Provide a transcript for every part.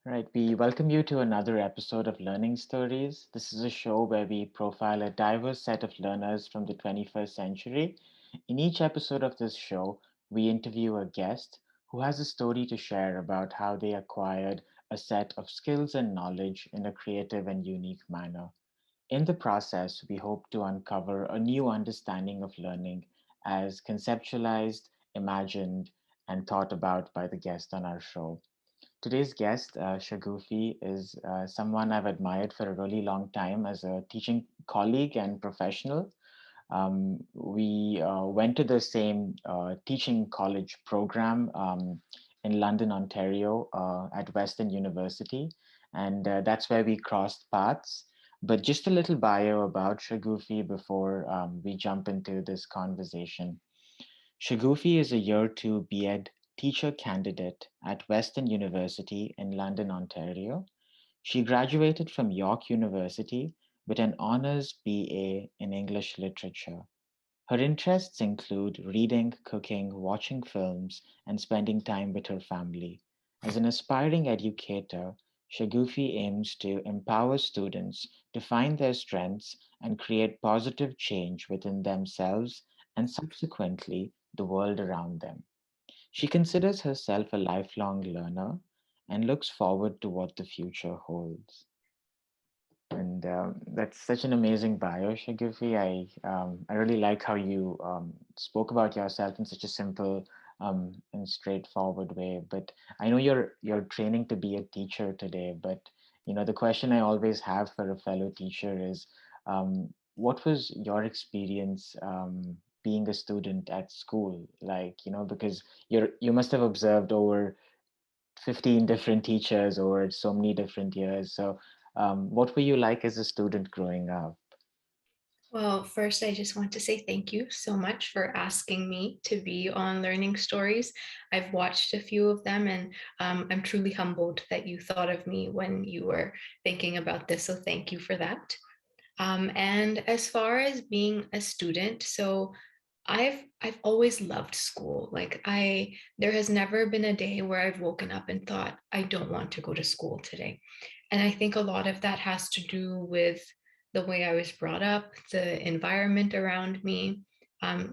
Right, we welcome you to another episode of Learning Stories. This is a show where we profile a diverse set of learners from the 21st century. In each episode of this show, we interview a guest who has a story to share about how they acquired a set of skills and knowledge in a creative and unique manner. In the process, we hope to uncover a new understanding of learning as conceptualized, imagined, and thought about by the guest on our show. Today's guest, Shagufi, is someone I've admired for a really long time as a teaching colleague and professional. We went to the same teaching college program in London, Ontario, at Western University, and that's where we crossed paths. But just a little bio about Shagufi before we jump into this conversation. Shagufi is a year two B.Ed teacher candidate at Western University in London, Ontario. She graduated from York University with an Honors B.A. in English Literature. Her interests include reading, cooking, watching films, and spending time with her family. As an aspiring educator, Shagufi aims to empower students to find their strengths and create positive change within themselves and subsequently the world around them. She considers herself a lifelong learner and looks forward to what the future holds. And that's such an amazing bio, Shagufi. I really like how you spoke about yourself in such a simple and straightforward way. But I know you're training to be a teacher today. But the question I always have for a fellow teacher is, what was your experience being a student at school? Like, because you must have observed over 15 different teachers over so many different years. So, what were you like as a student growing up? Well, first, I just want to say thank you so much for asking me to be on Learning Stories. I've watched a few of them, and I'm truly humbled that you thought of me when you were thinking about this. So, thank you for that. And as far as being a student, so I've always loved school. There has never been a day where I've woken up and thought I don't want to go to school today. And I think a lot of that has to do with the way I was brought up, the environment around me.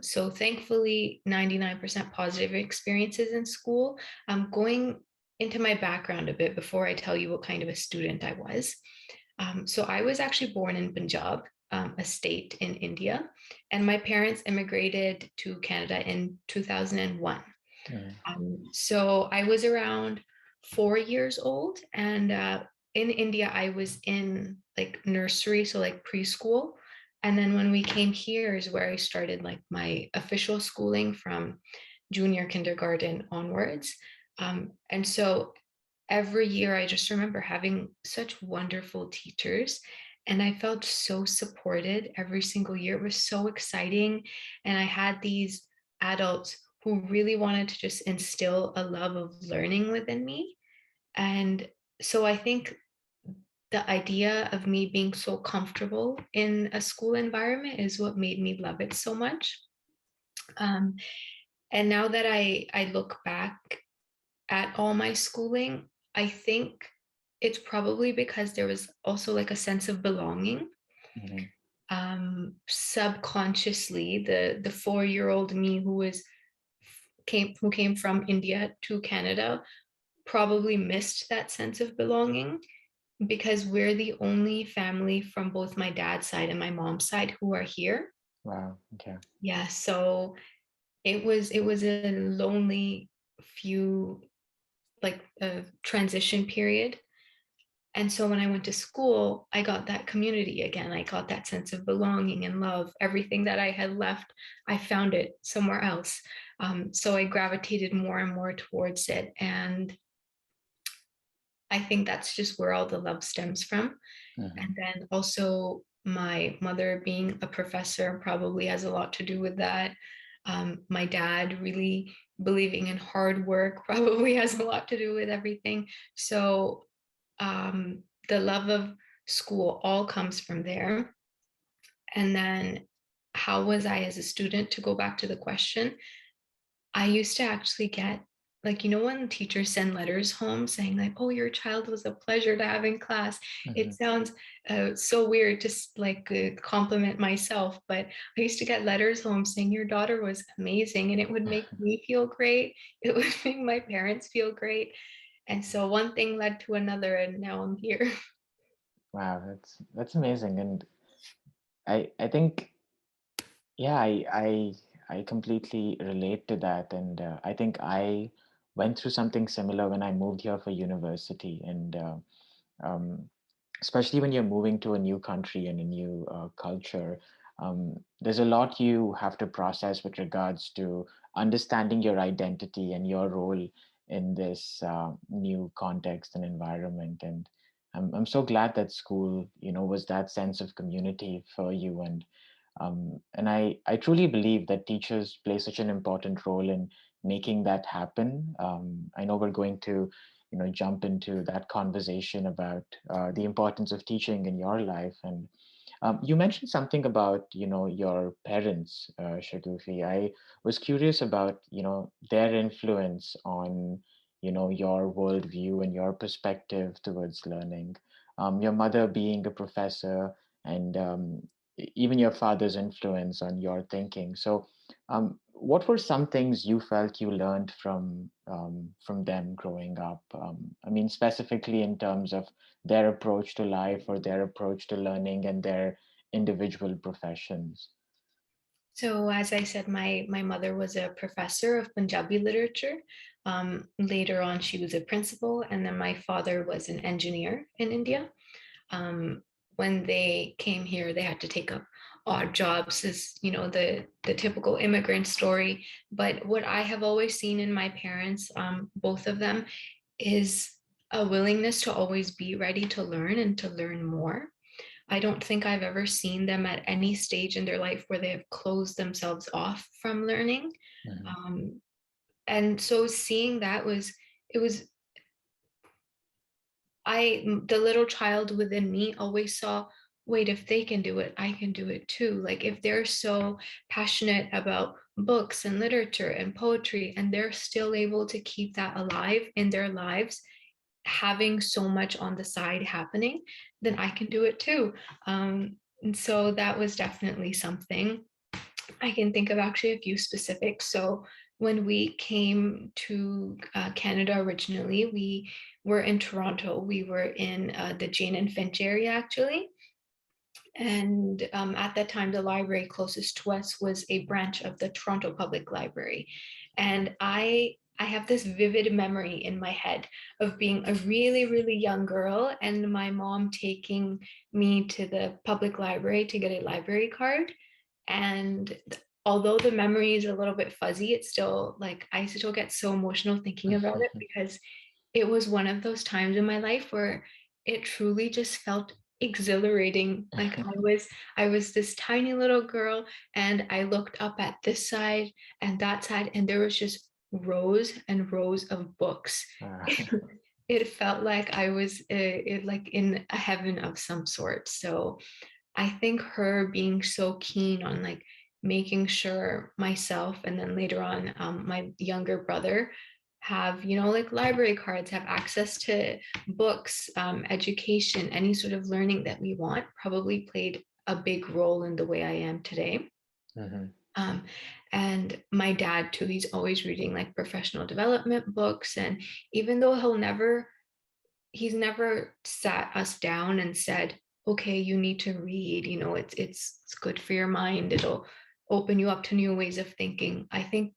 So thankfully, 99% positive experiences in school. Going into my background a bit before I tell you what kind of a student I was. So I was actually born in Punjab, a state in India, and my parents immigrated to Canada in 2001. Mm. So I was around 4 years old, and in India, I was in like nursery, so like preschool. And then when we came here is where I started like my official schooling from junior kindergarten onwards. And so every year I just remember having such wonderful teachers and I felt so supported every single year. It was so exciting. And I had these adults who really wanted to just instill a love of learning within me. And so I think the idea of me being so comfortable in a school environment is what made me love it so much. Um, and now that I look back at all my schooling, I think it's probably because there was also like a sense of belonging. Mhm. Subconsciously, the 4 year old me who came from India to Canada probably missed that sense of belonging because we're the only family from both my dad's side and my mom's side who are here. Wow. Okay. Yeah, so it was a lonely few like a transition period. And so when I went to school, I got that community again. I got that sense of belonging and love. Everything that I had left, I found it somewhere else. So I gravitated more and more towards it. And I think that's just where all the love stems from. Mhm. And then also, my mother being a professor probably has a lot to do with that. My dad really believing in hard work probably has a lot to do with everything. So the love of school all comes from there. And then, how was I as a student? To go back to the question, I used to actually get like, when teachers send letters home saying like, oh, your child was a pleasure to have in class. It Mhm. sounds so weird to like compliment myself, but I used to get letters home saying your daughter was amazing, and it would make me feel great. It would make my parents feel great. And so one thing led to another, and now I'm here. Wow, that's amazing, and I think, yeah, I completely relate to that, and I think I went through something similar when I moved here for university, and um, especially when you're moving to a new country and a new culture, there's a lot you have to process with regards to understanding your identity and your role in this new context and environment. And I'm so glad that school, was that sense of community for you. And I truly believe that teachers play such an important role in making that happen. I know we're going to, jump into that conversation about the importance of teaching in your life. And you mentioned something about, your parents, Shagufi. I was curious about, their influence on, your worldview and your perspective towards learning. Your mother being a professor, and even your father's influence on your thinking. So, what were some things you felt you learned from them growing up? I mean, specifically in terms of their approach to life or their approach to learning and their individual professions. So, as I said, my mother was a professor of Punjabi literature. Later on, she was a principal, and then my father was an engineer in India. Um, when they came here, they had to take up odd jobs, as the typical immigrant story. But what I have always seen in my parents, both of them, is a willingness to always be ready to learn and to learn more. I don't think I've ever seen them at any stage in their life where they have closed themselves off from learning. Mhm. Um, and so seeing that it was, the little child within me always saw, wait, if they can do it, I can do it too. Like, if they're so passionate about books and literature and poetry, and they're still able to keep that alive in their lives, having so much on the side happening, then I can do it too. And so that was definitely something. I can think of actually a few specifics. So when we came to Canada originally, we were in Toronto. We were in the Jane and Finch area actually. And at that time, the library closest to us was a branch of the Toronto Public Library. And I have this vivid memory in my head of being a really, really young girl and my mom taking me to the public library to get a library card. And although the memory is a little bit fuzzy, it's still like I still get so emotional thinking about it, because it was one of those times in my life where it truly just felt exhilarating. Like I was this tiny little girl, and I looked up at this side and that side, and there was just rows and rows of books. It felt like I was like in a heaven of some sort. So I think her being so keen on like making sure myself, and then later on my younger brother, have like library cards, have access to books, education, any sort of learning that we want, probably played a big role in the way I am today. Mhm. um, and my dad too, he's always reading like professional development books, and even though he's never sat us down and said, okay, you need to read, it's good for your mind, it'll open you up to new ways of thinking. I think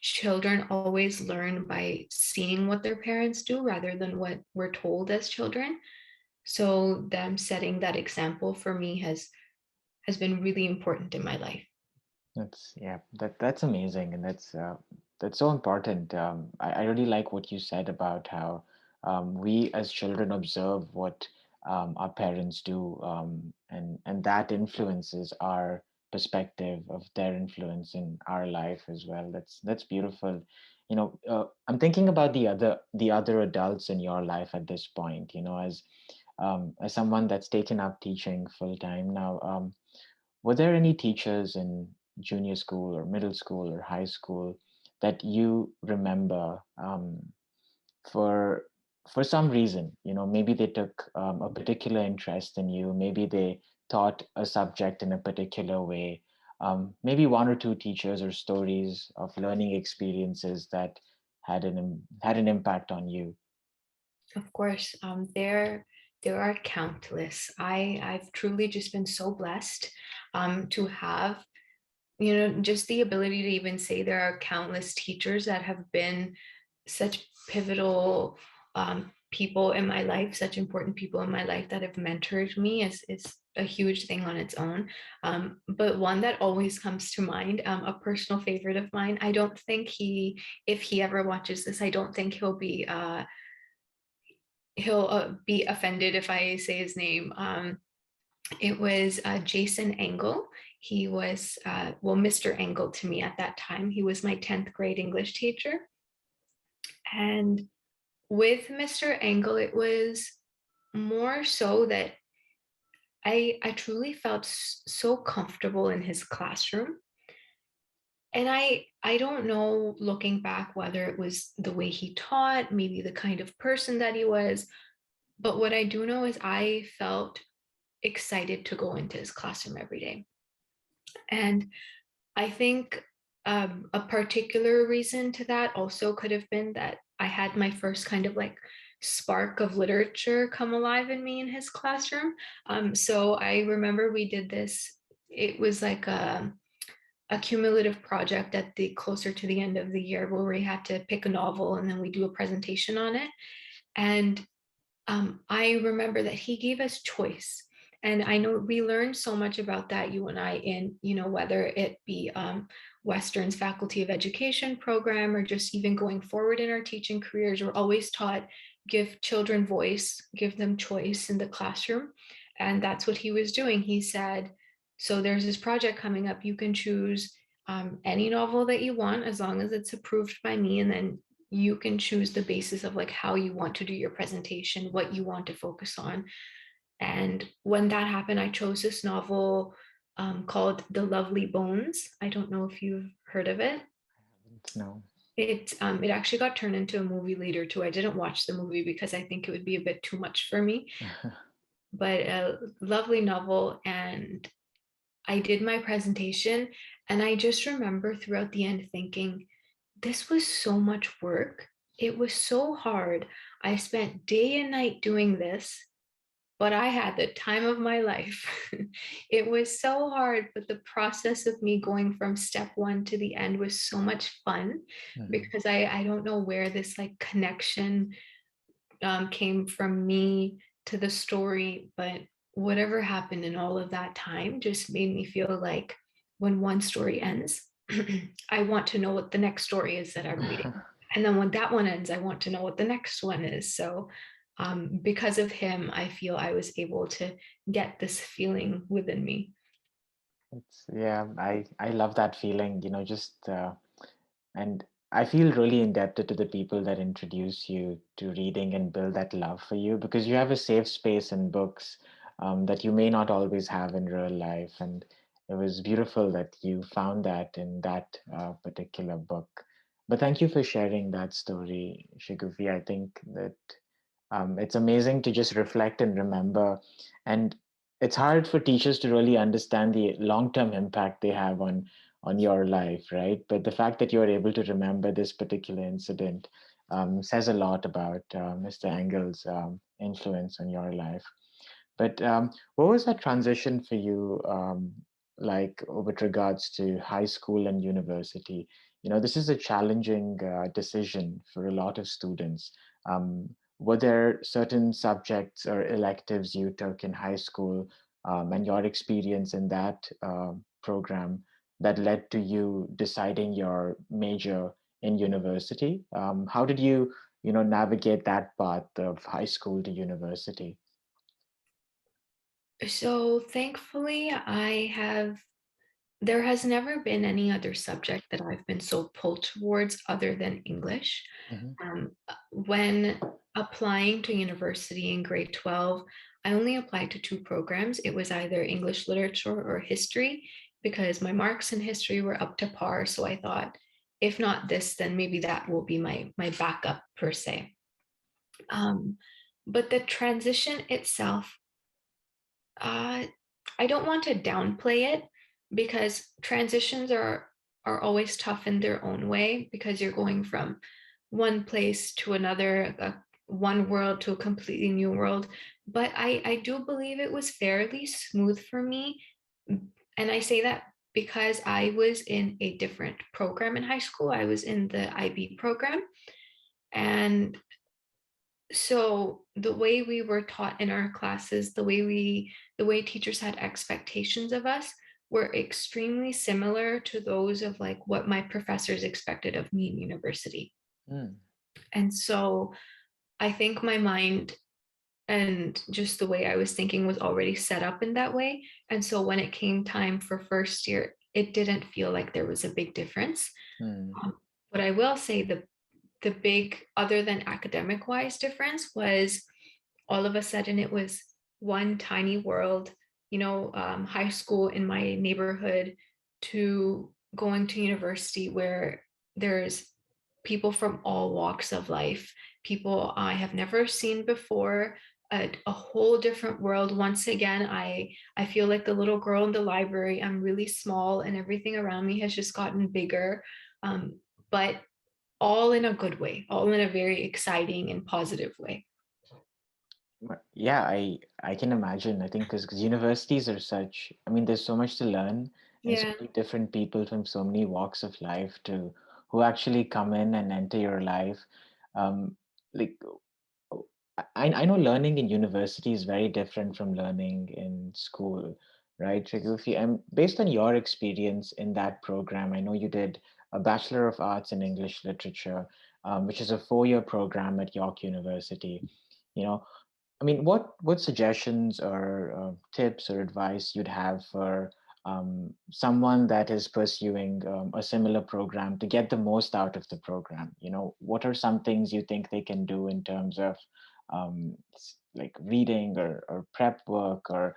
children always learn by seeing what their parents do rather than what we're told as children. So them setting that example for me has been really important in my life. That's yeah, that's amazing, and that's so important. I really like what you said about how we as children observe what our parents do, and that influences our perspective of their influence in our life as well. That's beautiful. I'm thinking about the other adults in your life at this point. As someone that's taken up teaching full time now. Were there any teachers in junior school or middle school or high school that you remember for for some reason. Maybe they took a particular interest in you, maybe they taught a subject in a particular way, maybe one or two teachers or stories of learning experiences that had an impact on you. Of course, there are countless. I've truly just been so blessed to have, just the ability to even say there are countless teachers that have been such pivotal people in my life, such important people in my life that have mentored me is a huge thing on its own. But one that always comes to mind, a personal favorite of mine, I don't think if he ever watches this, I don't think he'll be offended if I say his name. It was Jason Engel. He was, well, Mr. Engel to me at that time. He was my 10th grade English teacher. And with Mr. Engel, it was more so that I truly felt so comfortable in his classroom. And I don't know, looking back, whether it was the way he taught, maybe the kind of person that he was, but what I do know is I felt excited to go into his classroom every day. And I think a particular reason to that also could have been that I had my first kind of like spark of literature come alive in me in his classroom. So I remember we did this, it was like a cumulative project at the closer to the end of the year where we had to pick a novel and then we do a presentation on it. And I remember that he gave us choice. And I know we learned so much about that, you and I, in, whether it be Western's Faculty of Education program or just even going forward in our teaching careers, we're always taught give children voice, give them choice in the classroom. And that's what he was doing. He said, so there's this project coming up. You can choose any novel that you want as long as it's approved by me. And then you can choose the basis of like how you want to do your presentation, what you want to focus on. And when that happened, I chose this novel called The Lovely Bones. I don't know if you've heard of it. No. It actually got turned into a movie later too. I didn't watch the movie because I think it would be a bit too much for me, but a lovely novel. And I did my presentation, and I just remember throughout the end thinking, this was so much work. It was so hard. I spent day and night doing this, but I had the time of my life. It was so hard, but the process of me going from step one to the end was so much fun Mhm. because I don't know where this like connection came from me to the story, but whatever happened in all of that time just made me feel like when one story ends, I want to know what the next story is that I'm reading. And then when that one ends, I want to know what the next one is. So, because of him, I feel I was able to get this feeling within me. Yeah, I love that feeling, just and I feel really indebted to the people that introduce you to reading and build that love for you, because you have a safe space in books that you may not always have in real life. And it was beautiful that you found that in that particular book. But thank you for sharing that story, Shigufi. I think that it's amazing to just reflect and remember. And it's hard for teachers to really understand the long-term impact they have on your life, right? But the fact that you're able to remember this particular incident says a lot about Mr. Engel's influence on your life. But what was that transition for you like with regards to high school and university? This is a challenging decision for a lot of students. Were there certain subjects or electives you took in high school and your experience in that program that led to you deciding your major in university? How did you, navigate that path of high school to university? So thankfully, there has never been any other subject that I've been so pulled towards other than English. Mhm. When applying to university in grade 12, I only applied to two programs. It was either English literature or history because my marks in history were up to par. So I thought if not this, then maybe that will be my backup per se. Um, but the transition itself, uh, I don't want to downplay it, because transitions are always tough in their own way, because you're going from one place to another, one world to a completely new world. But I do believe it was fairly smooth for me. And I say that because I was in a different program in high school. I was in the IB program. And so the way we were taught in our classes, the way teachers had expectations of us were extremely similar to those of like what my professors expected of me in university. Mm, And so I think my mind and just the way I was thinking was already set up in that way. And so when it came time for first year, it didn't feel like there was a big difference. mm, But I will say the big, other than academic wise difference, was all of a sudden it was one tiny world, high school in my neighborhood to going to university where there's people from all walks of life, people I have never seen before, a whole different world. Once again, I feel like the little girl in the library. I'm really small and everything around me has just gotten bigger. But all in a good way, all in a very exciting and positive way. yeah, I can imagine. I think because universities are such, I mean, there's so much to learn, and so Yeah. many different people from so many walks of life to who actually come in and enter your life. Um, like I know learning in university is very different from learning in school, right, Shagufi? And based on your experience in that program, I know you did a Bachelor of Arts in English Literature, which is a 4-year program at York University. You know, I mean, what suggestions or tips or advice you'd have for someone that is pursuing a similar program to get the most out of the program? What are some things you think they can do in terms of like reading or prep work or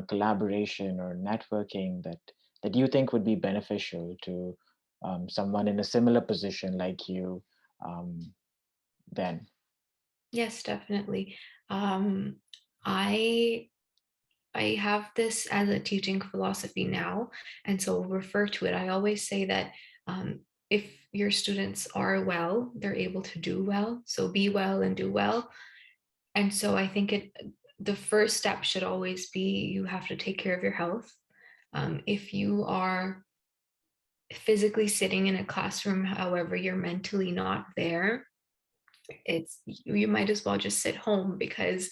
collaboration or networking that you think would be beneficial to someone in a similar position like you um, then? Yes, definitely. Um, I I have this as a teaching philosophy now, and so I'll refer to it. I always say that if your students are well, they're able to do well. So be well and do well. And so I think the first step should always be you have to take care of your health. If you are physically sitting in a classroom, however, you're mentally not there, it's you might as well just sit home, because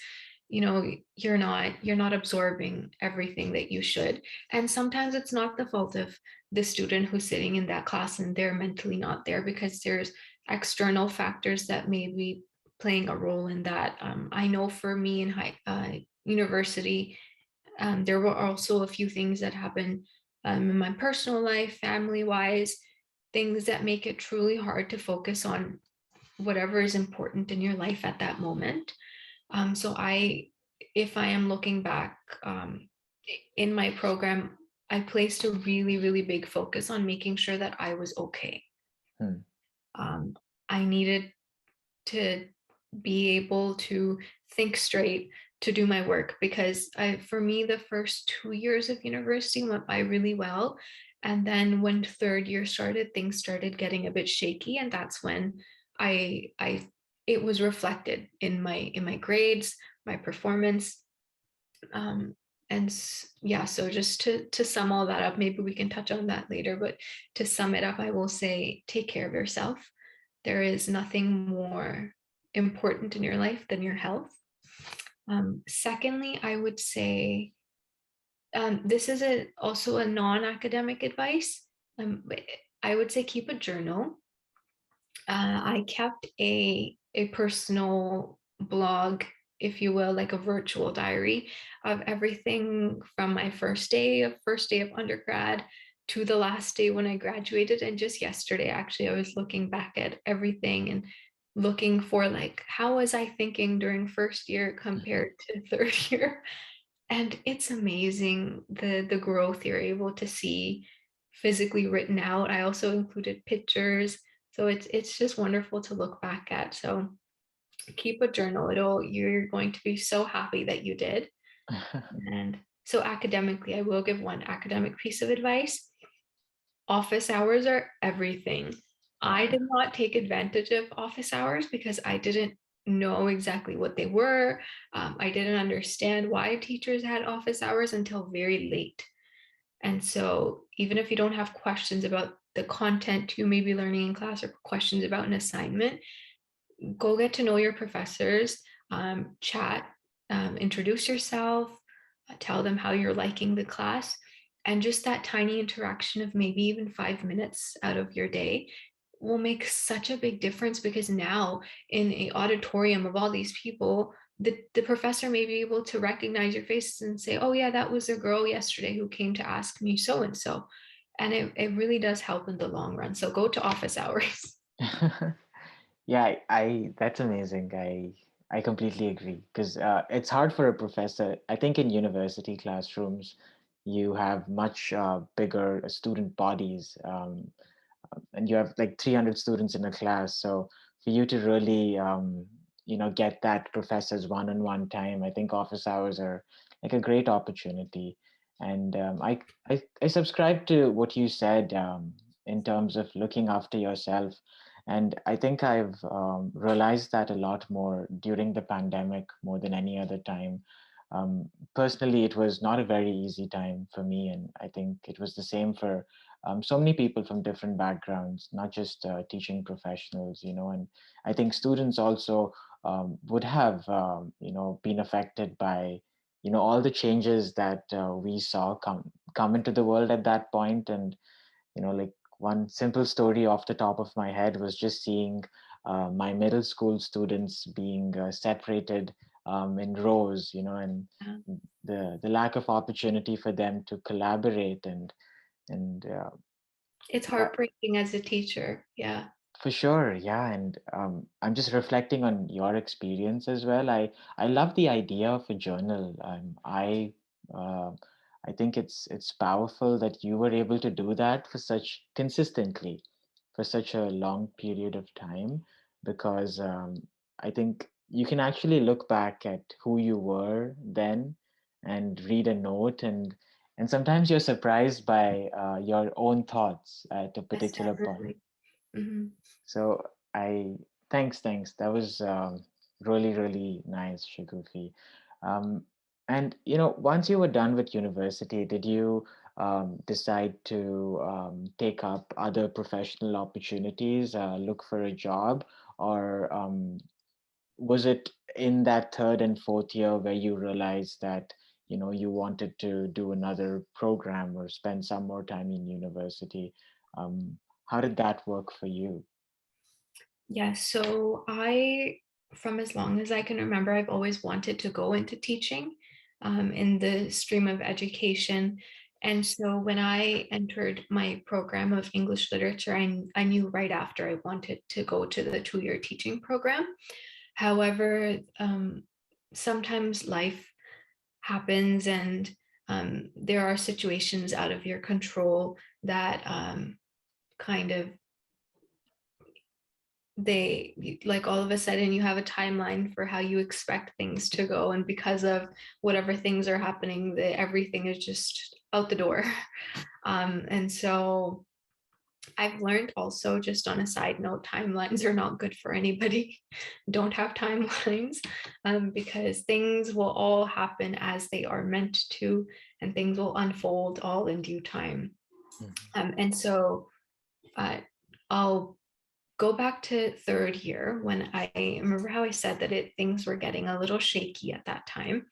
you're not absorbing everything that you should. And sometimes it's not the fault of the student who's sitting in that class and they're mentally not there, because there's external factors that may be playing a role in that. I know for me in university, there were also a few things that happened in my personal life, family wise, things that make it truly hard to focus on whatever is important in your life at that moment. So if I am looking back, in my program, I placed a really, really big focus on making sure that I was okay. Hmm. Um, I needed to be able to think straight to do my work, because for me, the first 2 years of university went by really well. And then when third year started, things started getting a bit shaky. And that's when I it was reflected in my grades, my performance. Um, and yeah, so just to sum all that up, maybe we can touch on that later, but to sum it up, I will say take care of yourself. There is nothing more important in your life than your health. Secondly, I would say this is also a non-academic advice. But I would say keep a journal. I kept a personal blog, if you will, like a virtual diary of everything from my first day of undergrad to the last day when I graduated. And just yesterday, actually, I was looking back at everything and looking for like how was I thinking during first year compared to third year. And it's amazing the growth you're able to see physically written out. I also included pictures. So it's just wonderful to look back at. So keep a journal. You're going to be so happy that you did. And so academically, I will give one academic piece of advice. Office hours are everything. I did not take advantage of office hours because I didn't know exactly what they were. I didn't understand why teachers had office hours until very late. And so, even if you don't have questions about the content you may be learning in class or questions about an assignment, go get to know your professors, chat, introduce yourself, tell them how you're liking the class. And just that tiny interaction of maybe even 5 minutes out of your day will make such a big difference, because now in a auditorium of all these people, the professor may be able to recognize your face and say, oh yeah, that was a girl yesterday who came to ask me so and so. And it really does help in the long run. So go to office hours. Yeah, I that's amazing. I completely agree because it's hard for a professor. I think in university classrooms, you have much bigger student bodies, and you have like 300 students in a class. So for you to really, get that professor's one-on-one time, I think office hours are like a great opportunity. And I subscribe to what you said in terms of looking after yourself. And I think I've realized that a lot more during the pandemic more than any other time. Personally, it was not a very easy time for me. And I think it was the same for so many people from different backgrounds, not just teaching professionals, and I think students also would have, been affected by, all the changes that we saw come into the world at that point. And, like one simple story off the top of my head was just seeing my middle school students being separated in rows, and the lack of opportunity for them to collaborate and It's yeah, heartbreaking as a teacher. Yeah. for sure. Yeah, and I'm just reflecting on your experience as well. I love the idea of a journal. Uh, I think it's powerful that you were able to do that for such consistently, for such a long period of time, because I think you can actually look back at who you were then and read a note, and sometimes you're surprised by your own thoughts at a Yes, particular point. definitely. Hmm. So I thanks. That was really really nice, Shagufi. Um, and once you were done with university, did you decide to take up other professional opportunities, look for a job, or was it in that third and fourth year where you realized that you wanted to do another program or spend some more time in university? How did that work for you? Yeah, so from as long as I can remember, I've always wanted to go into teaching, in the stream of education. And so when I entered my program of English literature, I knew right after I wanted to go to the 2-year teaching program. However, sometimes life happens, and there are situations out of your control that kind of like all of a sudden you have a timeline for how you expect things to go, and because of whatever things are happening, everything is just out the door. And so I've learned also, just on a side note, timelines are not good for anybody. Don't have timelines, because things will all happen as they are meant to, and things will unfold all in due time. Mhm. And so uh, I'll go back to third year, when I remember how I said that things were getting a little shaky at that time.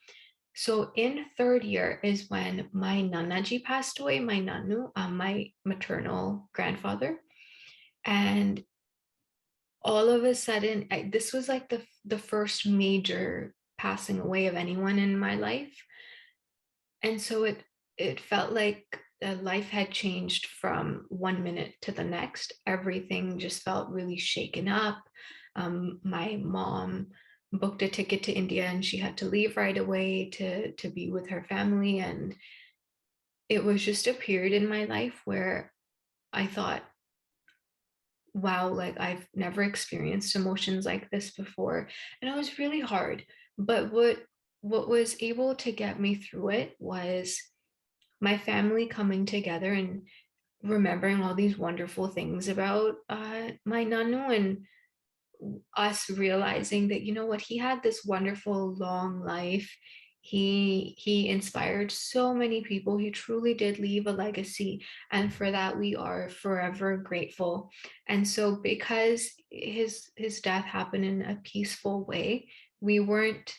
So in third year is when my nanaji passed away, my nanu, my maternal grandfather. And all of a sudden, this was like the first major passing away of anyone in my life. And so it felt like life had changed from 1 minute to the next. Everything just felt really shaken up. My mom booked a ticket to India, and she had to leave right away to be with her family. And it was just a period in my life where I thought, wow, like I've never experienced emotions like this before. And it was really hard. But what was able to get me through it was my family coming together and remembering all these wonderful things about my nanu, and us realizing that, you know what, he had this wonderful long life. He inspired so many people. He truly did leave a legacy, and for that we are forever grateful. And so because his death happened in a peaceful way, we weren't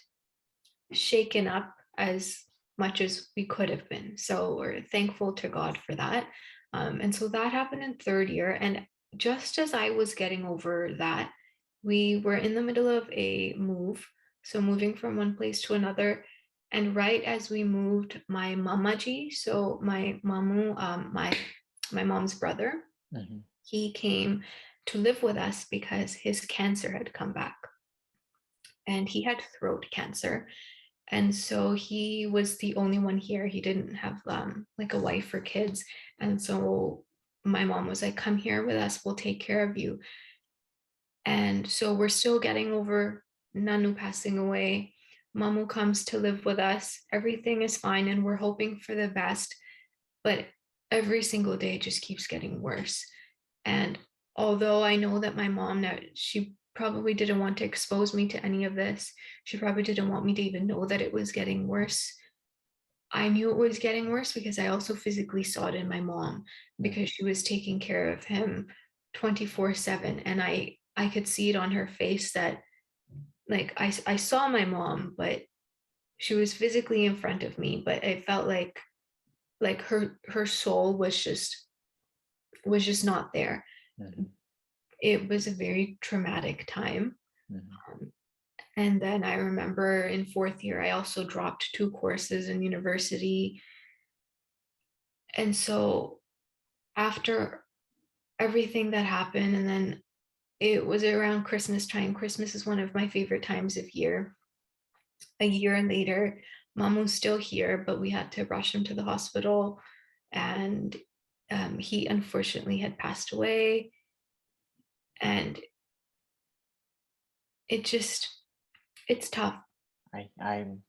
shaken up as much as we could have been. So we're thankful to God for that. And so that happened in third year. And just as I was getting over that, we were in the middle of a move. So moving from one place to another. And right as we moved, my mamaji, so my mamu, my mom's brother, Mm-hmm. he came to live with us because his cancer had come back, and he had throat cancer. And so he was the only one here. He didn't have like a wife or kids. And so my mom was like, come here with us, we'll take care of you. And so we're still getting over Nanu passing away. Mamu comes to live with us. Everything is fine, and we're hoping for the best. But every single day it just keeps getting worse. And although I know that my mom, now she probably didn't want to expose me to any of this, she probably didn't want me to even know that it was getting worse. I knew it was getting worse because I also physically saw it in my mom, Mm-hmm. because she was taking care of him 24/7. And I could see it on her face that, like, I saw my mom, but she was physically in front of me, but it felt like her soul was just not there. Mm-hmm. It was a very traumatic time. Mm-hmm. Um, and then I remember in fourth year, I also dropped two courses in university. And so after everything that happened, and then it was around Christmas time. Christmas is one of my favorite times of year. A year later, mom was still here, but we had to rush him to the hospital. And he unfortunately had passed away. And it just, it's tough. I'm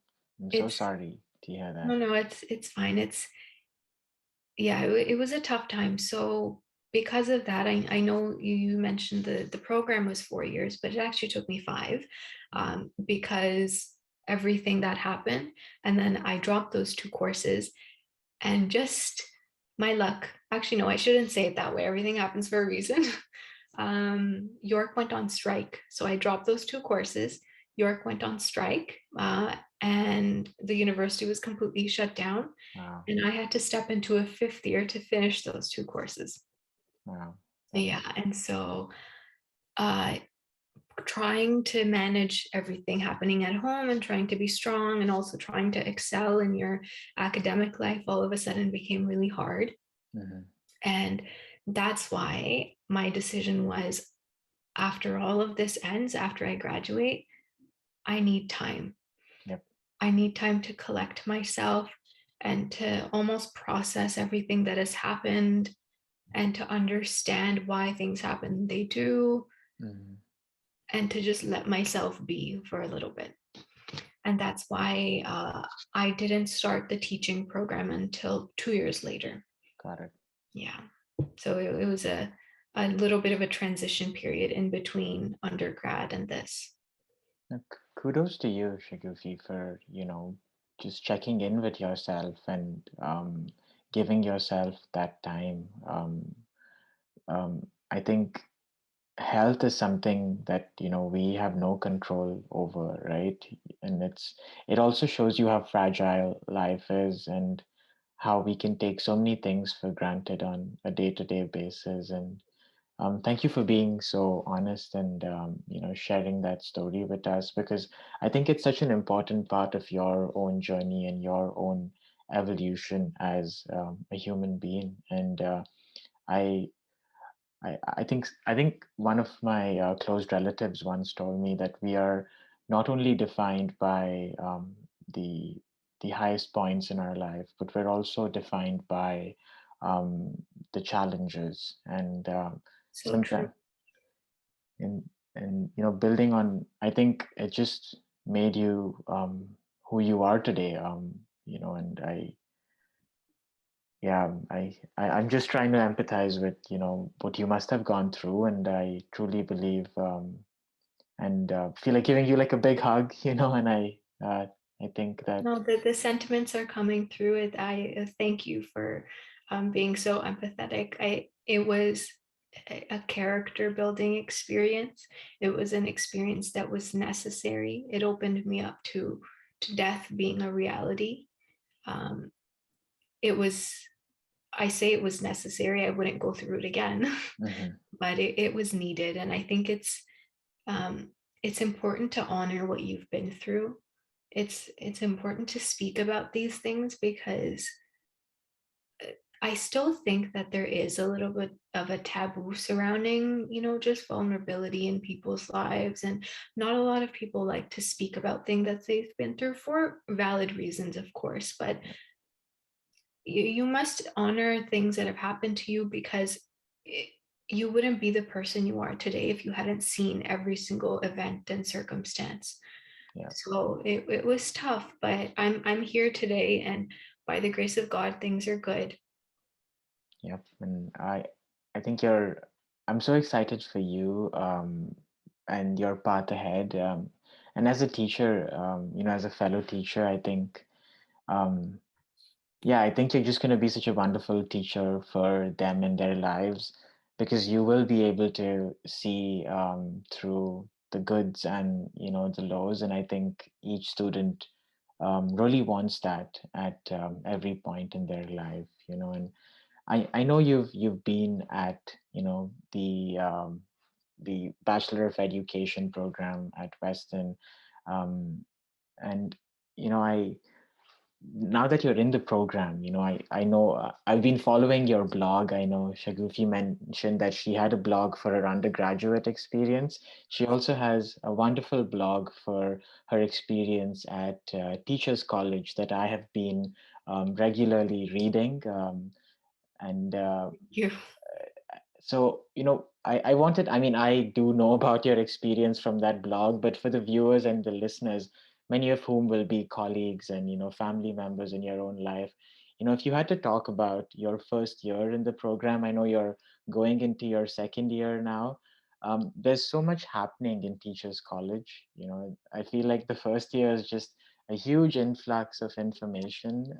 so It's, sorry to hear no, that. no, it's fine. Yeah, it was a tough time. So because of that, I know you mentioned the program was 4 years, but it actually took me five, Mm-hmm. because everything that happened. And then I dropped those two courses, and just my luck. Actually, no, I shouldn't say it that way. Everything happens for a reason. York went on strike. So I dropped those two courses. York went on strike, and the university was completely shut down. Wow. And I had to step into a fifth year to finish those two courses. Wow. That's Yeah. And so uh, trying to manage everything happening at home and trying to be strong and also trying to excel in your academic life all of a sudden became really hard. mm-hmm. And that's why my decision was, after all of this ends, after I graduate, I need time. Yep. I need time to collect myself and to almost process everything that has happened, and to understand why things happen they do, Mm-hmm. and to just let myself be for a little bit. And that's why I didn't start the teaching program until 2 years later. Got it. Yeah. So it was a little bit of a transition period in between undergrad and this. Kudos to you, Shagufi, for just checking in with yourself and giving yourself that time. I think health is something that we have no control over, right? And it also shows you how fragile life is and how we can take so many things for granted on a day-to-day basis. And thank you for being so honest and sharing that story with us, because I think it's such an important part of your own journey and your own evolution as a human being. And I I think one of my close relatives once told me that we are not only defined by the the highest points in our life, but we're also defined by um, the challenges. And So true. sometimes, and building on, I think it just made you who you are today. And I'm just trying to empathize with what you must have gone through, and I truly believe and feel like giving you like a big hug, and I think that. No, the sentiments are coming through it. I thank you for being so empathetic. It was a character building experience. It was an experience that was necessary. It opened me up to death being a reality. Um, it was, I say it was necessary. I wouldn't go through it again, Mhm. but it was needed. And I think it's important to honor what you've been through. It's important to speak about these things because I still think that there is a little bit of a taboo surrounding, just vulnerability in people's lives. And not a lot of people like to speak about things that they've been through for valid reasons, of course. But you must honor things that have happened to you because it, you wouldn't be the person you are today if you hadn't seen every single event and circumstance. Yeah. So it was tough, but I'm here today, and by the grace of God, things are good. Yep. And I think I'm so excited for you and your path ahead. And as a teacher, as a fellow teacher, I think, um, yeah, I think you're just going to be such a wonderful teacher for them in their lives because you will be able to see through the goods and, the lows. And I think each student really wants that at every point in their life, and I know you've been at the Bachelor of Education program at Western, and I now that you're in the program, I know I've been following your blog. I know Shagufi mentioned that she had a blog for her undergraduate experience. She also has a wonderful blog for her experience at Teachers College that I have been regularly reading. And You, so I wanted, I mean, I do know about your experience from that blog, but for the viewers and the listeners, many of whom will be colleagues and family members in your own life, if you had to talk about your first year in the program, I know you're going into your second year now. There's so much happening in Teachers College. I feel like the first year is just a huge influx of information,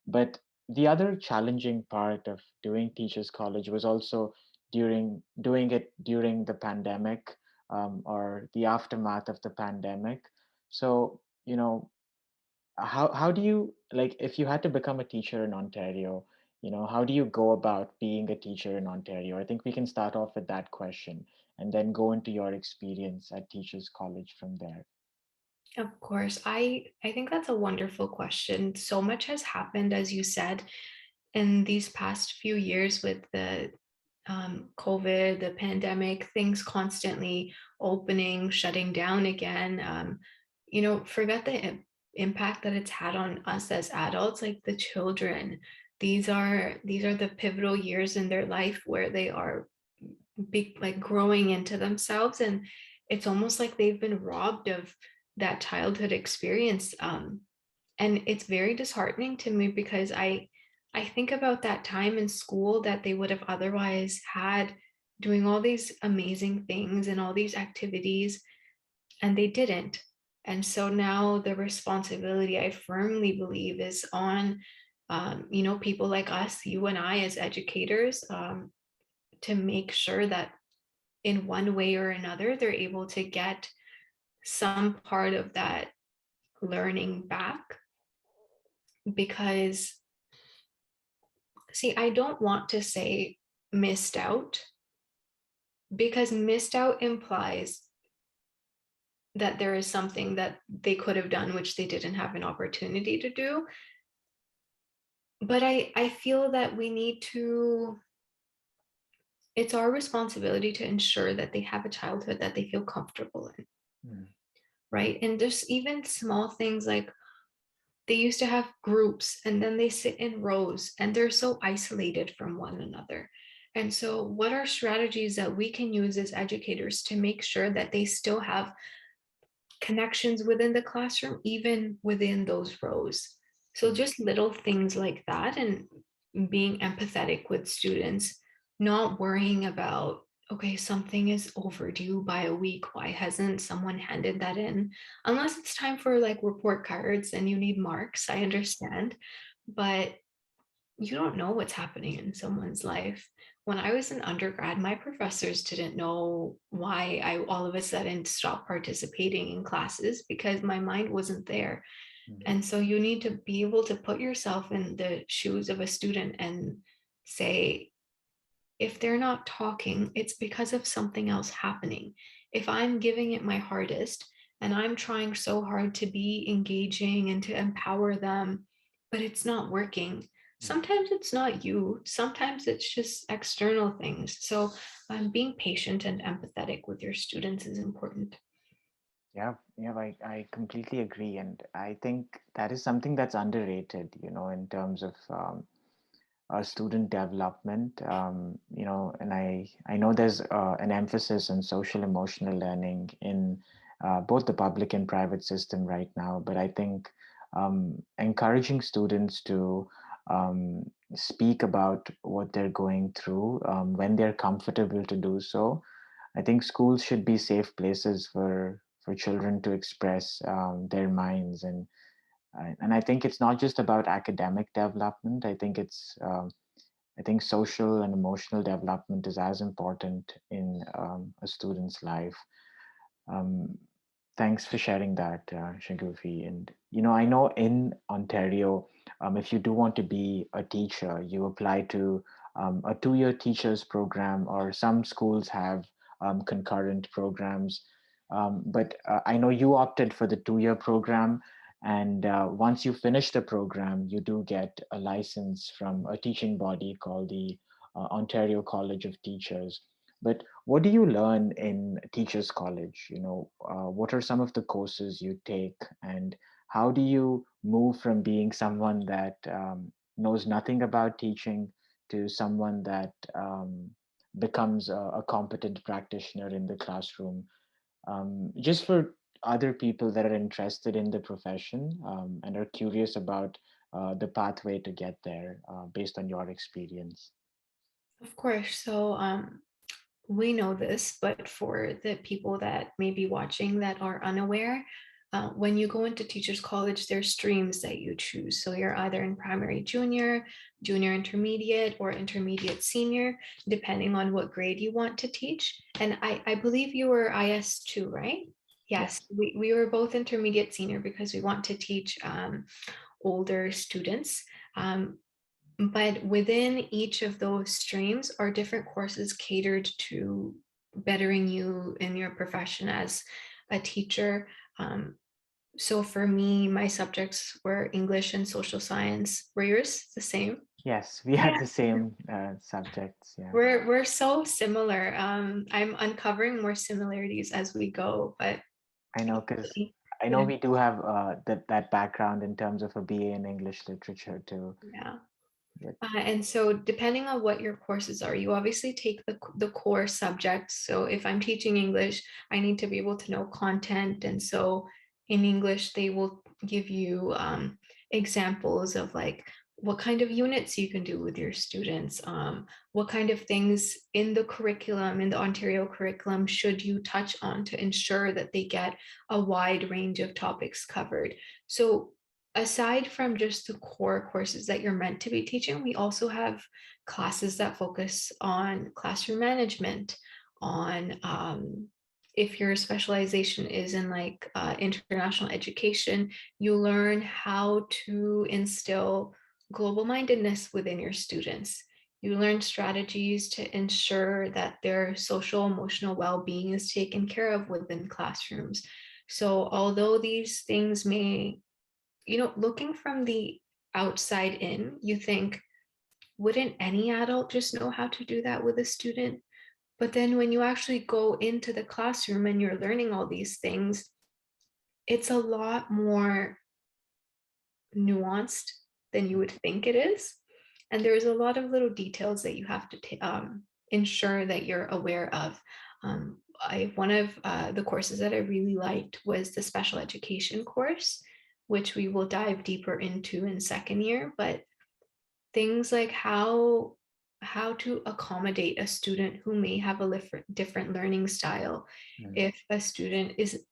but the other challenging part of doing Teachers College was also doing it during the pandemic, or the aftermath of the pandemic. So, how do you, like, if you had to become a teacher in Ontario, how do you go about being a teacher in Ontario? I think we can start off with that question and then go into your experience at Teachers College from there. of course, I think that's a wonderful question. So much has happened, as you said, in these past few years with the COVID, the pandemic, things constantly opening, shutting down again. Forget the impact that it's had on us as adults, like the children. These are the pivotal years in their life where they are big, like growing into themselves, and it's almost like they've been robbed of that childhood experience. And it's very disheartening to me because I think about that time in school that they would have otherwise had doing all these amazing things and all these activities, and they didn't. And so now the responsibility, I firmly believe, is on people like us, you and I as educators, to make sure that in one way or another they're able to get some part of that learning back. Because, see, I don't want to say missed out, because missed out implies that there is something that they could have done which they didn't have an opportunity to do. But I feel that we need to, it's our responsibility to ensure that they have a childhood that they feel comfortable in, Mm. right? And there's even small things like they used to have groups and then they sit in rows and they're so isolated from one another. And so, what are strategies that we can use as educators to make sure that they still have connections within the classroom, even within those rows? So, Mm, just little things like that, and being empathetic with students, not worrying about, okay, something is overdue by a week. Why hasn't someone handed that in? Unless it's time for like report cards and you need marks, I understand. But you don't know what's happening in someone's life. When I was an undergrad, my professors didn't know why I all of a sudden stopped participating in classes because my mind wasn't there. mm, And so you need to be able to put yourself in the shoes of a student and say, if they're not talking, it's because of something else happening. If I'm giving it my hardest and I'm trying so hard to be engaging and to empower them, but it's not working, mm. sometimes it's not you, sometimes it's just external things. So being patient and empathetic with your students is important. Yeah, yeah, I completely agree. And I think that is something that's underrated, in terms of student development. And I know there's an emphasis on social emotional learning in both the public and private system right now. But I think encouraging students to speak about what they're going through when they're comfortable to do so. I think schools should be safe places for children to express their minds, and I think it's not just about academic development. I think social and emotional development is as important in a student's life. Um, Thanks for sharing that, Shagufi. And I know in Ontario, if you do want to be a teacher, you apply to a 2-year teachers program, or some schools have concurrent programs. But I know you opted for the 2-year program, and once you finish the program, you do get a license from a teaching body called the Ontario College of Teachers. But what do you learn in Teachers College? What are some of the courses you take, and how do you move from being someone that knows nothing about teaching to someone that becomes a competent practitioner in the classroom? Just for other people that are interested in the profession and are curious about the pathway to get there based on your experience. Of course. So we know this, but for the people that may be watching that are unaware, when you go into teachers college, there's streams that you choose. So you're either in primary junior, junior intermediate, or intermediate senior, depending on what grade you want to teach. And I believe you were IS2, right? Yes, Yes. we were both intermediate senior because we want to teach older students. But within each of those streams are different courses catered to bettering you in your profession as a teacher. So for me, my subjects were English and social science. Were yours the same? Yes, we had Yeah, the same subjects. Yeah, we're so similar. I'm uncovering more similarities as we go, but I know, because I know yeah, we do have that background in terms of a BA in English literature too. yeah. But And so, depending on what your courses are, you obviously take the core subjects. So, if I'm teaching English, I need to be able to know content. And so, in English, they will give you examples of like what kind of units you can do with your students, what kind of things in the curriculum, in the Ontario curriculum, should you touch on to ensure that they get a wide range of topics covered. So, aside from just the core courses that you're meant to be teaching, we also have classes that focus on classroom management, on if your specialization is in like international education, you learn how to instill global mindedness within your students. You learn strategies to ensure that their social emotional well-being is taken care of within classrooms. So although these things may, looking from the outside in, you think, wouldn't any adult just know how to do that with a student? But then when you actually go into the classroom and you're learning all these things, it's a lot more nuanced than you would think it is. And there's a lot of little details that you have to ensure that you're aware of. One of the courses that I really liked was the special education course, which we will dive deeper into in second year. But things like how to accommodate a student who may have a different learning style. Mm. If a student is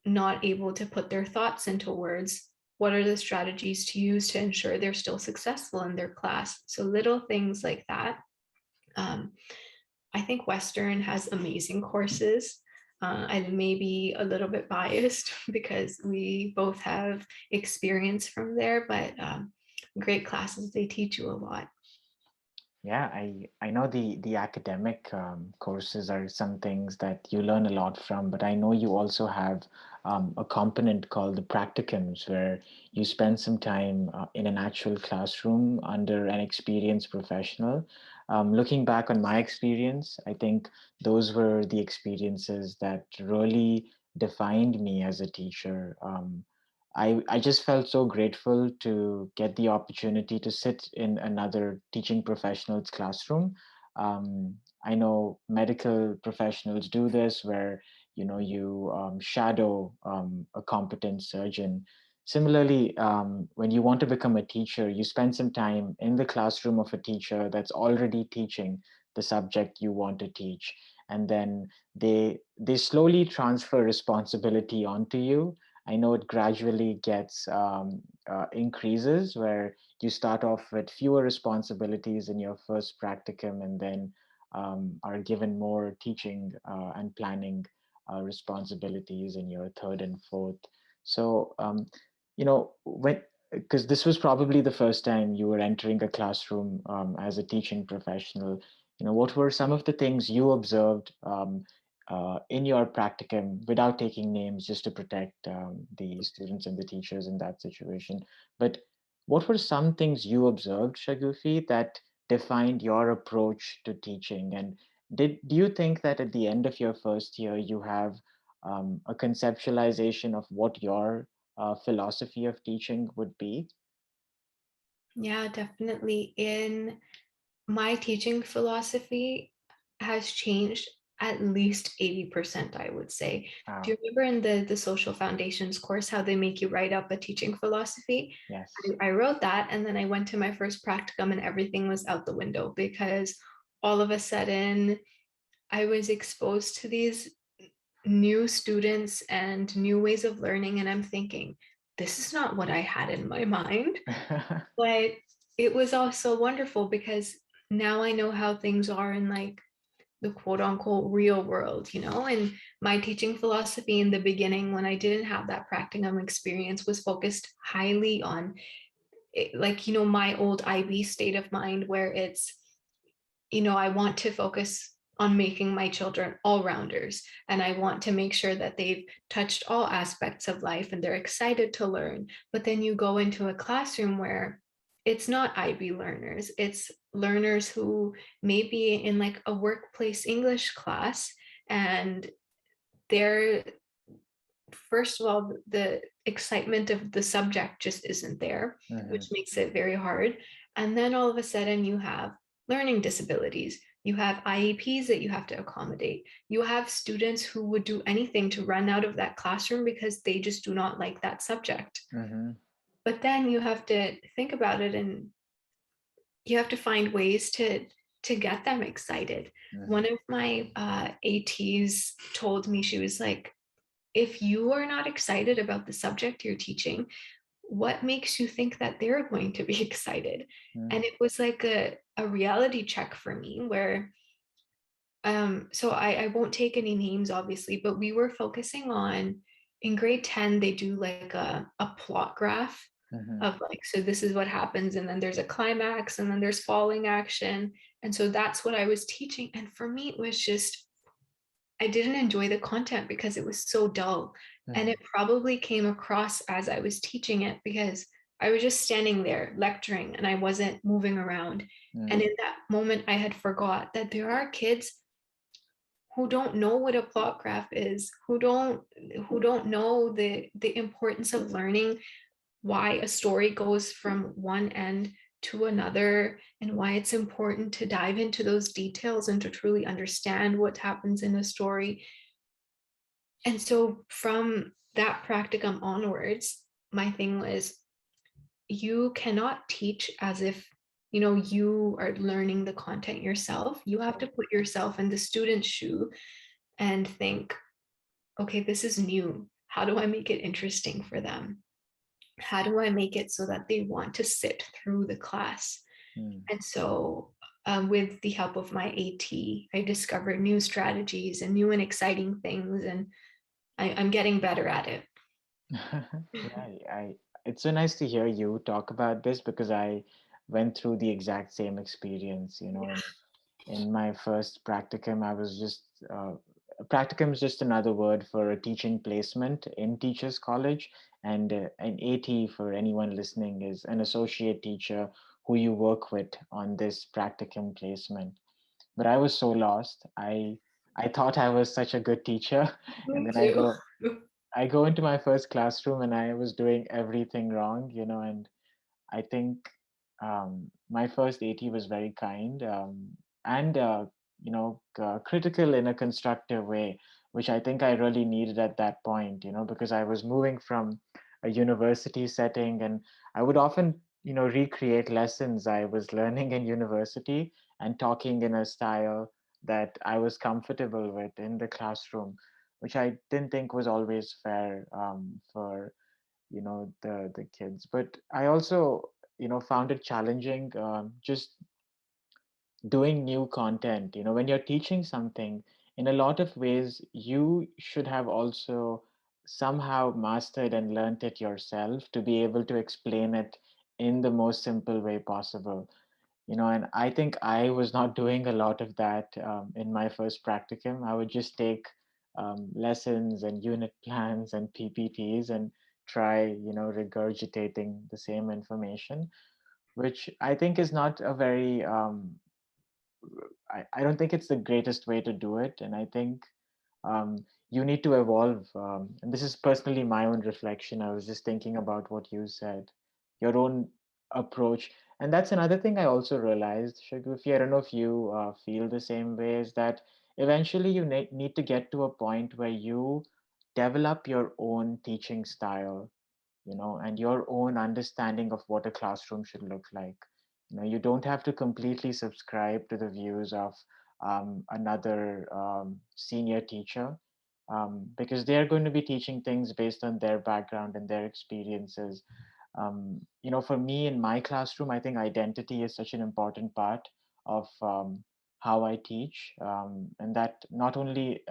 not able to put their thoughts into words, what are the strategies to use to ensure they're still successful in their class? So little things like that. Um, I think Western has amazing courses. I may be a little bit biased because we both have experience from there, but great classes. They teach you a lot. Yeah, I know the academic courses are some things that you learn a lot from, but I know you also have a component called the practicums where you spend some time in an actual classroom under an experienced professional. Looking back on my experience, I think those were the experiences that really defined me as a teacher. I just felt so grateful to get the opportunity to sit in another teaching professional's classroom. I know medical professionals do this where you shadow a competent surgeon. Similarly, when you want to become a teacher, you spend some time in the classroom of a teacher that's already teaching the subject you want to teach, and then they slowly transfer responsibility onto you. I know it gradually gets increases where you start off with fewer responsibilities in your first practicum and then are given more teaching and planning responsibilities in your third and fourth. So, when because this was probably the first time you were entering a classroom as a teaching professional, what were some of the things you observed in your practicum without taking names just to protect the students and the teachers in that situation. But what were some things you observed, Shagufi, that defined your approach to teaching? And do you think that at the end of your first year, you have a conceptualization of what your philosophy of teaching would be? Yeah, definitely. In my teaching philosophy has changed at least 80%, I would say. Do Wow. you remember in the social foundations course how they make you write up a teaching philosophy? Yes. I wrote that and then I went to my first practicum and everything was out the window because all of a sudden I was exposed to these new students and new ways of learning. And I'm thinking, this is not what I had in my mind. But it was also wonderful because now I know how things are in like the quote unquote real world, and my teaching philosophy in the beginning, when I didn't have that practicum experience, was focused highly on it, like, my old IB state of mind where it's, I want to focus on making my children all rounders. And I want to make sure that they've touched all aspects of life and they're excited to learn. But then you go into a classroom where it's not IB learners, it's learners who may be in like a workplace English class and they're, first of all, the excitement of the subject just isn't there, which Mhm. makes it very hard. And then all of a sudden, you have learning disabilities, you have IEPs that you have to accommodate, you have students who would do anything to run out of that classroom because they just do not like that subject. Mhm. But then you have to think about it and you have to find ways to get them excited. One Mhm. of my ATs told me, she was like, if you are not excited about the subject you're teaching, what makes you think that they're going to be excited? And Mhm. it was like a reality check for me where, so I won't take any names, obviously, but we were focusing on, in grade 10, they do like a plot graph Mhm. of like, so this is what happens, and then there's a climax, and then there's falling action. And so that's what I was teaching. And for me, it was just, I didn't enjoy the content because it was so dull. And Mhm. it probably came across as I was teaching it because I was just standing there lecturing and I wasn't moving around. And Mhm. in that moment, I had forgot that there are kids who don't know what a plot graph is, who don't know the importance of learning why a story goes from one end to another, and why it's important to dive into those details and to truly understand what happens in a story. And so from that practicum onwards, my thing was, you cannot teach as if, you are learning the content yourself. You have to put yourself in the student's shoe and think, okay, this is new. How do I make it interesting for them? How do I make it so that they want to sit through the class? Mm. And so, with the help of my AT, I discovered new strategies and new and exciting things, and I'm getting better at it. Yeah, it's so nice to hear you talk about this because I went through the exact same experience, in my first practicum. I was just practicum is just another word for a teaching placement in teachers college, and an AT, for anyone listening, is an associate teacher who you work with on this practicum placement. But I was so lost. I thought I was such a good teacher, and Me then too. I go into my first classroom and I was doing everything wrong, and I think my first AT was very kind, and critical in a constructive way, which I think I really needed at that point, because I was moving from a university setting, and I would often recreate lessons I was learning in university and talking in a style that I was comfortable with in the classroom, which I didn't think was always fair for the kids. But I also found it challenging, just doing new content. When you're teaching something, in a lot of ways you should have also somehow mastered and learned it yourself to be able to explain it in the most simple way possible. And I think I was not doing a lot of that in my first practicum. I would just take lessons and unit plans and PPTs and try regurgitating the same information, which I think is not a very I don't think it's the greatest way to do it. And I think you need to evolve. And this is personally my own reflection. I was just thinking about what you said, your own approach. And that's another thing I also realized, Shagufi. I don't know if you feel the same way, is that eventually you need to get to a point where you develop your own teaching style, and your own understanding of what a classroom should look like. You don't have to completely subscribe to the views of another senior teacher, because they're going to be teaching things based on their background and their experiences. For me in my classroom, I think identity is such an important part of how I teach, and that not only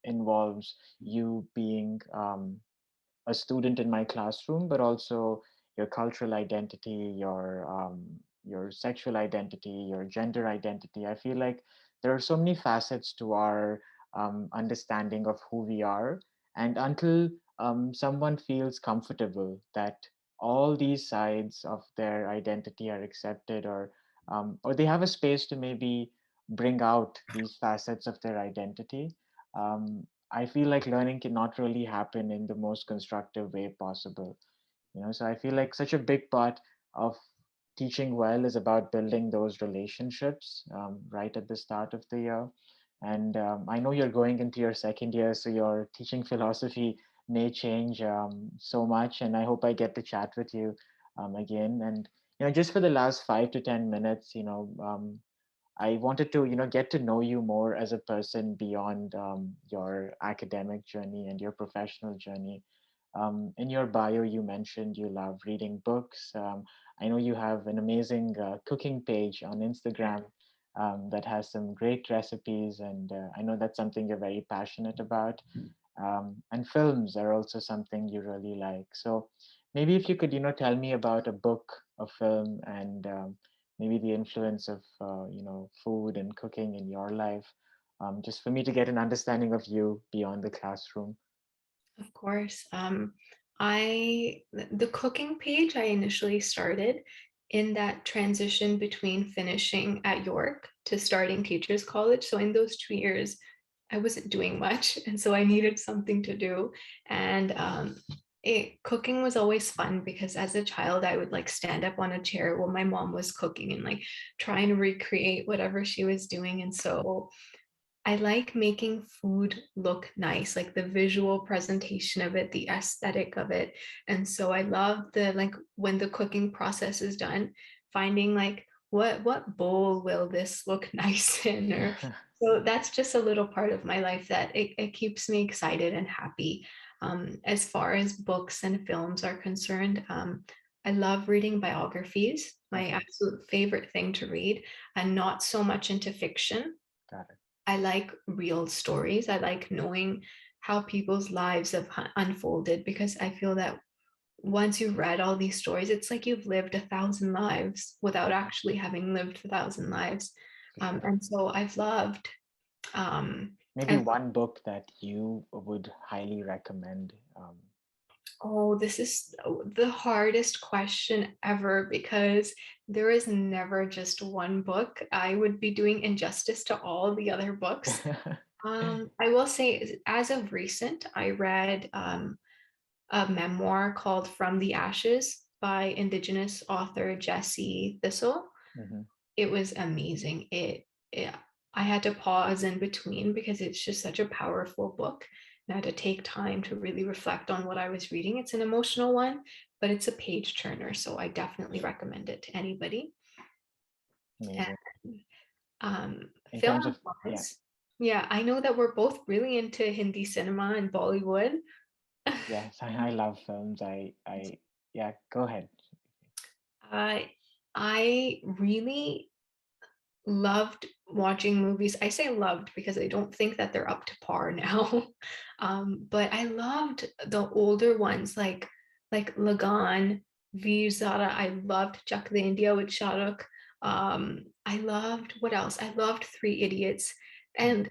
involves you being a student in my classroom, but also your cultural identity, your sexual identity, your gender identity. I feel like there are so many facets to our understanding of who we are, and until someone feels comfortable that all these sides of their identity are accepted, or they have a space to maybe bring out these facets of their identity. I feel like learning cannot really happen in the most constructive way possible. So I feel like such a big part of teaching well is about building those relationships right at the start of the year. And I know you're going into your second year, so your teaching philosophy may change so much. And I hope I get to chat with you again. And just for the last 5 to 10 minutes, I wanted to, get to know you more as a person beyond your academic journey and your professional journey. In your bio, you mentioned you love reading books. I know you have an amazing cooking page on Instagram that has some great recipes, and I know that's something you're very passionate about. And films are also something you really like. So maybe if you could, tell me about a book, a film, and maybe the influence of, food and cooking in your life, just for me to get an understanding of you beyond the classroom. Of course. The cooking page I initially started in that transition between finishing at York to starting teachers college. So in those 2 years, I wasn't doing much, and so I needed something to do. And cooking was always fun because as a child I would like stand up on a chair while my mom was cooking and like try and recreate whatever she was doing. And so I like making food look nice, like the visual presentation of it, the aesthetic of it. And so I love the like when the cooking process is done, finding like what bowl will this look nice in, or so that's just a little part of my life that it keeps me excited and happy. As far as books and films are concerned, I love reading biographies, my Okay, absolute favorite thing to read, and not so much into fiction. got it. I like real stories. I like knowing how people's lives have unfolded because I feel that once you've read all these stories, it's like you've lived a thousand lives without Mhm, actually having lived a thousand lives. for sure. And so I've loved, um, Maybe I've, one book that you would highly recommend. oh, this is the hardest question ever because there is never just one book. I would be doing injustice to all the other books. I will say, as of recent, I read a memoir called From the Ashes by Indigenous author Jesse Thistle. Mhm. It was amazing. It I had to pause in between because it's just such a powerful book. And I had to take time to really reflect on what I was reading. It's an emotional one, but it's a page turner. So I definitely recommend it to anybody. And Amazing. In film terms of, yeah, wise, yeah, I know that we're both really into Hindi cinema and Bollywood. yes, I love films. Yeah, go ahead. I I really loved watching movies. I say loved because I don't think that they're up to par now. But I loved the older ones like Lagan, Veer Zara. I loved Chak De India with Shahrukh. I loved what else? I loved Three Idiots. Mhm. And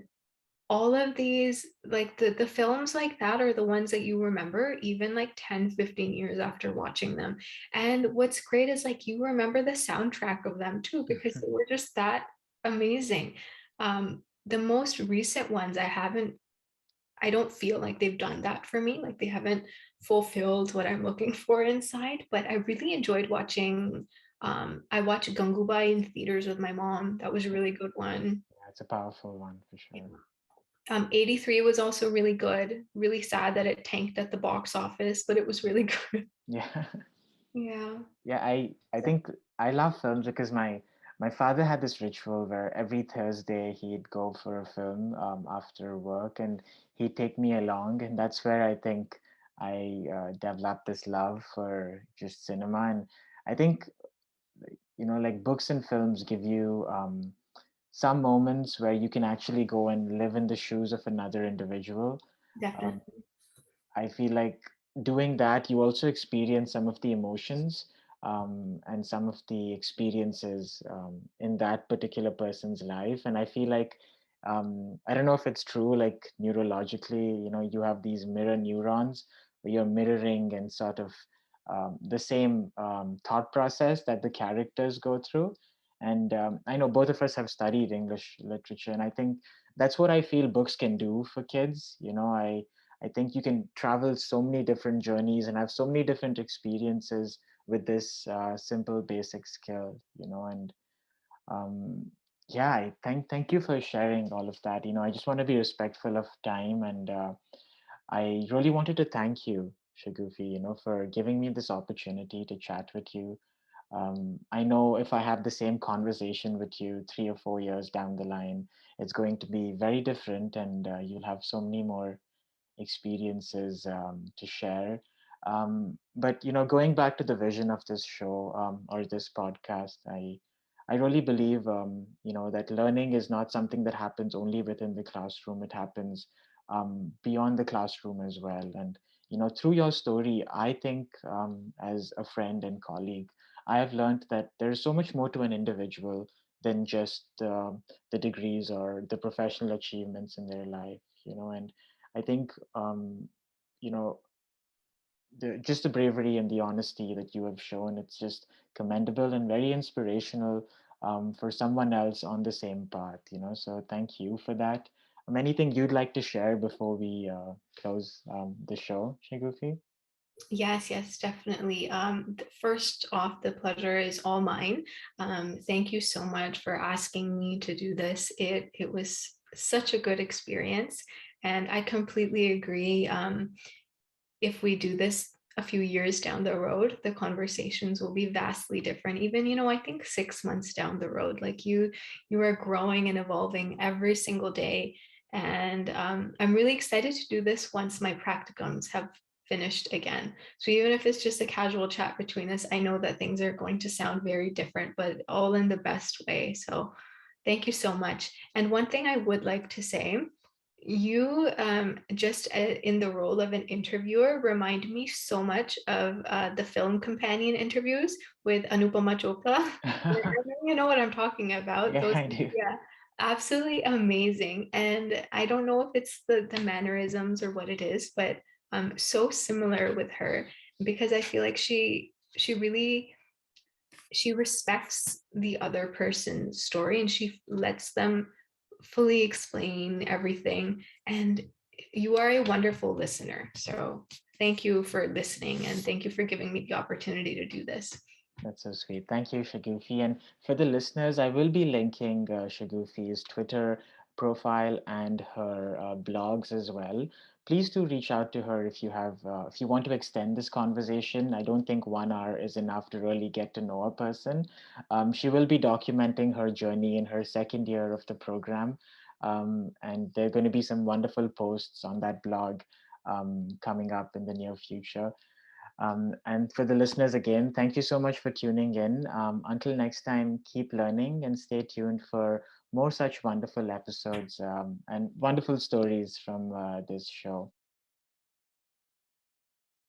all of these like the films like that are the ones that you remember even like 10, 15 years after watching them. And what's great is like you remember the soundtrack of them too because they were just that amazing. The most recent ones I don't feel like they've done that for me, like they haven't fulfilled what I'm looking for inside, but I really enjoyed watching. I watched Gangubai in theaters with my mom. That was a really good one. Yeah, it's a powerful one for sure. 83 was also really good. Really sad that it tanked at the box office, but it was really good. Yeah. Yeah. Yeah, I think I love films because my father had this ritual where every Thursday he'd go for a film after work, and he'd take me along, and that's where I think I developed this love for just cinema. And I think, like books and films give you some moments where you can actually go and live in the shoes of another individual. Um, Definitely. I feel like doing that, you also experience some of the emotions and some of the experiences in that particular person's life. And I feel like, I don't know if it's true, like neurologically, you have these mirror neurons where you're mirroring and sort of the same thought process that the characters go through. And I know both of us have studied English literature, and I think that's what I feel books can do for kids. I think you can travel so many different journeys and have so many different experiences with this simple basic skill, and um, yeah, I thank you for sharing all of that. I just want to be respectful of time, and I really wanted to thank you, Shagufi, for giving me this opportunity to chat with you. I know if I have the same conversation with you 3 or 4 years down the line, it's going to be very different, and you'll have so many more experiences to share. But going back to the vision of this show or this podcast, I really believe that learning is not something that happens only within the classroom. It happens beyond the classroom as well. And through your story, I think as a friend and colleague, I have learned that there is so much more to an individual than just the degrees or the professional achievements in their life. And I think you know just the bravery and the honesty that you have shown. It's just commendable and very inspirational for someone else on the same path. So thank you for that. Anything you'd like to share before we close the show, Shigufi? Yes, yes, definitely. First off, the pleasure is all mine. Thank you so much for asking me to do this. It was such a good experience, and I completely agree. If we do this a few years down the road, the conversations will be vastly different. Even, I think 6 months down the road, like you are growing and evolving every single day. And I'm really excited to do this once my practicums have finished again. So even if it's just a casual chat between us, I know that things are going to sound very different, but all in the best way. So thank you so much. And one thing I would like to say, you just in the role of an interviewer remind me so much of the film companion interviews with Anupama Chopra. I know you know what I'm talking about. Yeah, Those, I do. yeah, absolutely amazing. And I don't know if it's the mannerisms or what it is, but so similar with her because I feel like she really she respects the other person's story and she lets them fully explain everything. And you are a wonderful listener. So thank you for listening and thank you for giving me the opportunity to do this. That's so sweet. Thank you, Shagufi. And for the listeners, I will be linking Shagufi's Twitter profile and her blogs as well. Please do reach out to her if you have, if you want to extend this conversation. I don't think 1 hour is enough to really get to know a person. She will be documenting her journey in her second year of the program, and there are going to be some wonderful posts on that blog coming up in the near future. And for the listeners, again, thank you so much for tuning in. Until next time, keep learning and stay tuned for more such wonderful episodes and wonderful stories from this show.